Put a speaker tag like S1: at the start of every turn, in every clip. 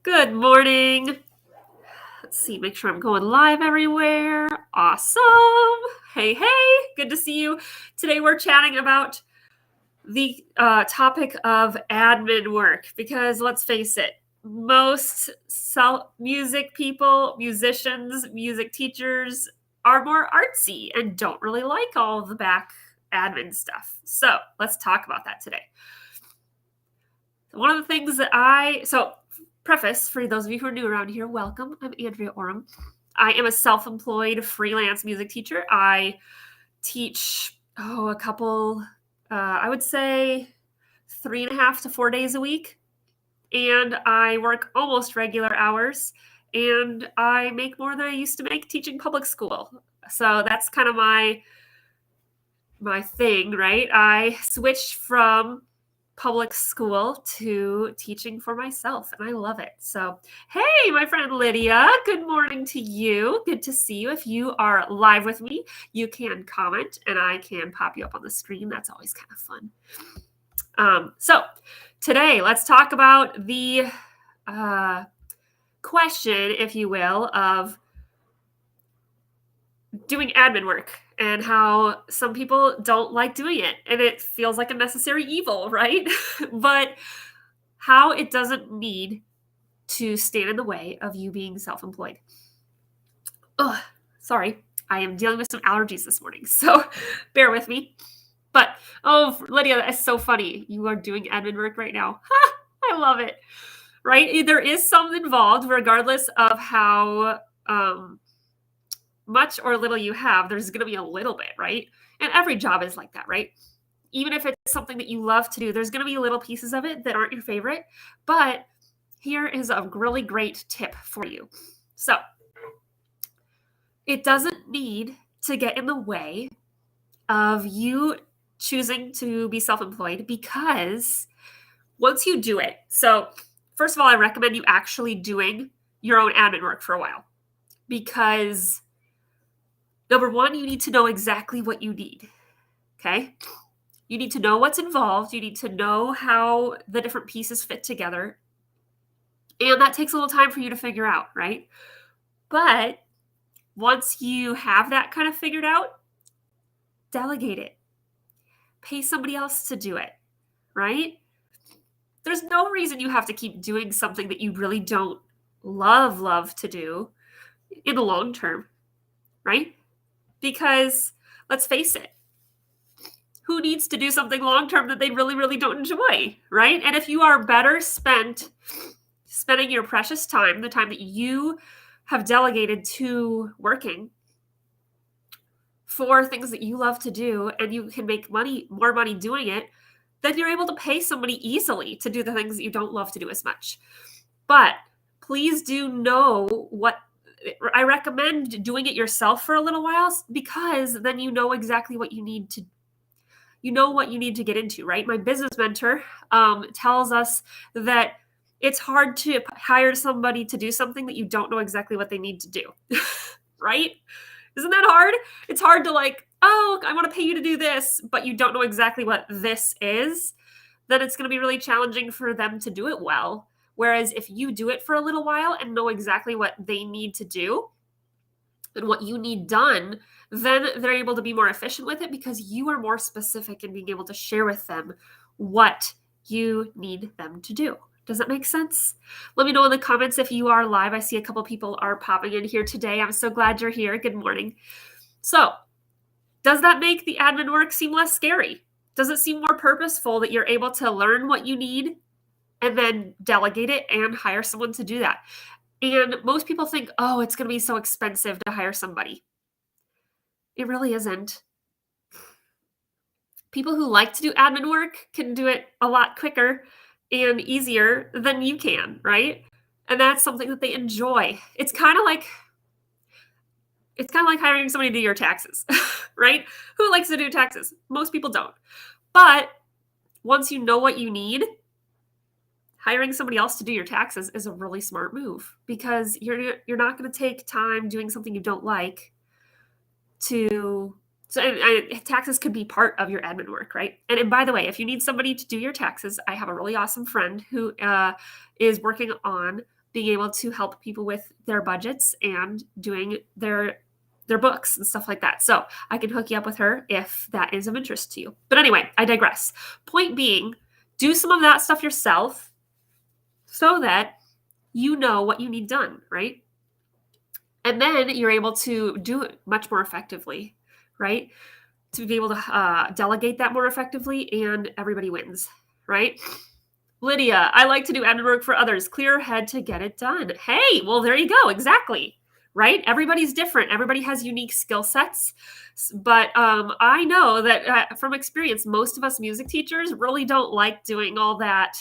S1: Good morning. Let's see, make sure I'm going live everywhere. Awesome. Hey, good to see you. Today we're chatting about the topic of admin work because let's face it, most music people, musicians, music teachers are more artsy and don't really like all of the back admin stuff. So let's talk about that today. One of the things preface for those of you who are new around here, welcome. I'm Andrea Oram. I am a self-employed freelance music teacher. I teach a couple, I would say 3.5 to 4 days a week, and I work almost regular hours, and I make more than I used to make teaching public school. So that's kind of my thing, right? I switched from public school to teaching for myself, and I love it. So, hey, my friend Lydia, good morning to you. Good to see you. If you are live with me, you can comment and I can pop you up on the screen. That's always kind of fun. So today, let's talk about the question, if you will, of doing admin work and how some people don't like doing it and it feels like a necessary evil, right? But how it doesn't need to stand in the way of you being self-employed. Oh, sorry. I am dealing with some allergies this morning, so bear with me. But, Lydia, that is so funny. You are doing admin work right now. I love it. Right? There is some involved, regardless of how much or little you have, there's going to be a little bit, right? And every job is like that, right? Even if it's something that you love to do, there's going to be little pieces of it that aren't your favorite. But here is a really great tip for you. So it doesn't need to get in the way of you choosing to be self-employed, because once you do it, so first of all, I recommend you actually doing your own admin work for a while, because number one, you need to know exactly what you need. Okay. You need to know what's involved. You need to know how the different pieces fit together. And that takes a little time for you to figure out, right? But once you have that kind of figured out, delegate it. Pay somebody else to do it, right? There's no reason you have to keep doing something that you really don't love to do in the long term, right? Because let's face it, who needs to do something long term that they really don't enjoy, right? And if you are better spending your precious time, the time that you have delegated to working, for things that you love to do, and you can make more money doing it, then you're able to pay somebody easily to do the things that you don't love to do as much. But please do know what I recommend doing it yourself for a little while, because then you know exactly what you need to get into, right? My business mentor tells us that it's hard to hire somebody to do something that you don't know exactly what they need to do, right? Isn't that hard? It's hard to I want to pay you to do this, but you don't know exactly what this is. Then it's going to be really challenging for them to do it well. Whereas if you do it for a little while and know exactly what they need to do and what you need done, then they're able to be more efficient with it, because you are more specific in being able to share with them what you need them to do. Does that make sense? Let me know in the comments if you are live. I see a couple people are popping in here today. I'm so glad you're here. Good morning. So, does that make the admin work seem less scary? Does it seem more purposeful that you're able to learn what you need and then delegate it and hire someone to do that? And most people think, oh, it's going to be so expensive to hire somebody. It really isn't. People who like to do admin work can do it a lot quicker and easier than you can, right? And that's something that they enjoy. It's kind of like hiring somebody to do your taxes, right? Who likes to do taxes? Most people don't. But once you know what you need, hiring somebody else to do your taxes is a really smart move, because you're not going to take time doing something you don't like to. So taxes could be part of your admin work, right? And by the way, if you need somebody to do your taxes, I have a really awesome friend who is working on being able to help people with their budgets and doing their books and stuff like that. So I can hook you up with her if that is of interest to you. But anyway, I digress. Point being, do some of that stuff yourself so that you know what you need done, right? And then you're able to do it much more effectively, right? To be able to delegate that more effectively, and everybody wins, right? Lydia, I like to do admin work for others. Clear head to get it done. Hey, well, there you go. Exactly. Right? Everybody's different. Everybody has unique skill sets. But I know that from experience, most of us music teachers really don't like doing all that,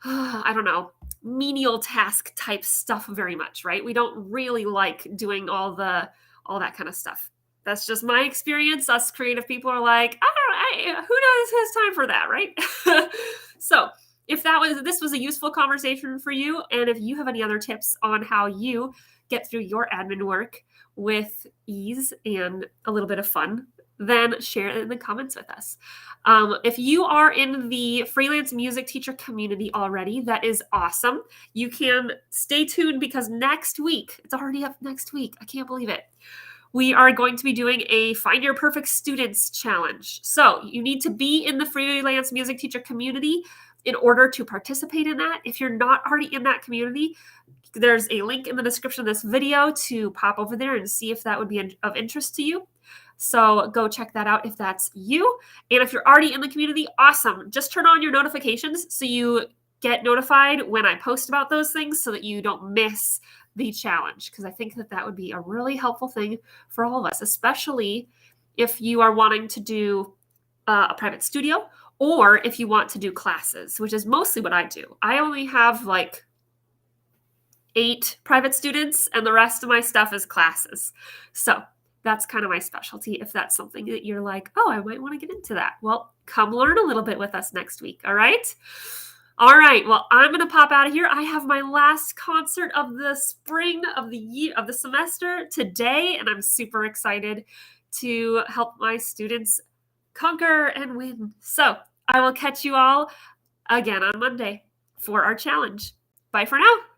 S1: I don't know, menial task type stuff very much, right? We don't really like doing all that kind of stuff. That's just my experience. Us creative people are like, who has time for that, right? So if this was a useful conversation for you, and if you have any other tips on how you get through your admin work with ease and a little bit of fun, then share it in the comments with us. If you are in the freelance music teacher community already, that is awesome. You can stay tuned because next week, it's already up next week. I can't believe it. We are going to be doing a Find Your Perfect Students challenge. So you need to be in the freelance music teacher community in order to participate in that. If you're not already in that community, there's a link in the description of this video to pop over there and see if that would be of interest to you. So go check that out if that's you. And if you're already in the community, awesome. Just turn on your notifications so you get notified when I post about those things so that you don't miss the challenge, because I think that would be a really helpful thing for all of us, especially if you are wanting to do a private studio or if you want to do classes, which is mostly what I do. I only have like 8 private students and the rest of my stuff is classes. So that's kind of my specialty. If that's something that you're like, oh, I might want to get into that. Well, come learn a little bit with us next week. All right. All right. Well, I'm going to pop out of here. I have my last concert of the spring of the year of the semester today, and I'm super excited to help my students conquer and win. So I will catch you all again on Monday for our challenge. Bye for now.